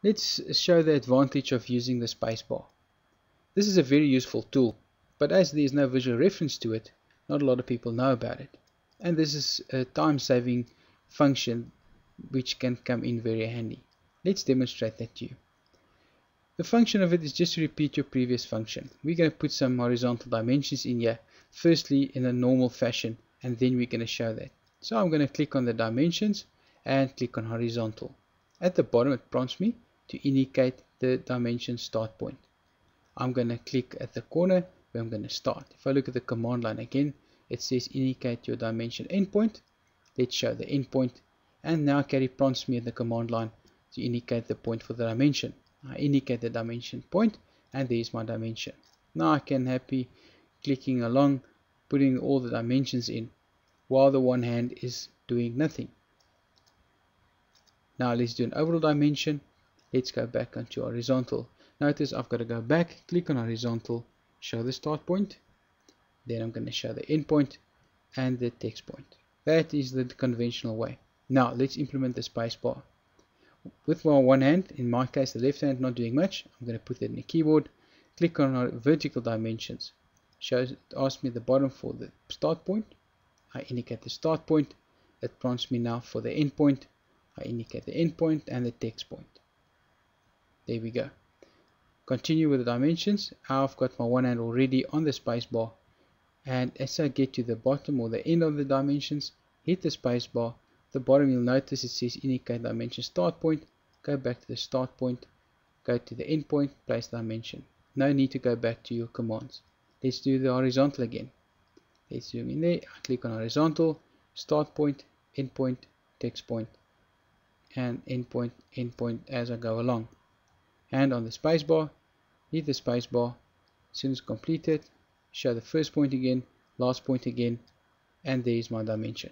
Let's show the advantage of using the spacebar. This is a very useful tool, but as there is no visual reference to it, not a lot of people know about it. And this is a time-saving function which can come in very handy. Let's demonstrate that to you. The function of it is just to repeat your previous function. We're going to put some horizontal dimensions in here, firstly in a normal fashion, and then we're going to show that. So I'm going to click on the dimensions and click on horizontal. At the bottom it prompts me to indicate the dimension start point. I'm going to click at the corner where I'm going to start. If I look at the command line again, it says indicate your dimension endpoint. Let's show the endpoint, and now Carry prompts me at the command line to indicate the point for the dimension. I indicate the dimension point, and there's my dimension. Now I can happy clicking along, putting all the dimensions in, while the one hand is doing nothing. Now let's do an overall dimension. Let's go back onto horizontal. Notice I've got to go back, click on horizontal, show the start point, then I'm going to show the end point and the text point. That is the conventional way. Now let's implement the spacebar. With my one hand, in my case the left hand, not doing much, I'm going to put it in the keyboard, click on our vertical dimensions. Asks me the bottom for the start point. I indicate the start point. It prompts me now for the end point. I indicate the end point and the text point. There we go. Continue with the dimensions. I've got my one hand already on the spacebar, and as I get to the bottom or the end of the dimensions, hit the spacebar. At the bottom you'll notice it says indicate dimension start point. Go back to the start point, go to the end point, place dimension. No need to go back to your commands. Let's do the horizontal again. Let's zoom in there. I click on horizontal, start point, end point, text point, and end point as I go along. And on the spacebar, hit the spacebar. As soon as completed, show the first point again, last point again, and there is my dimension.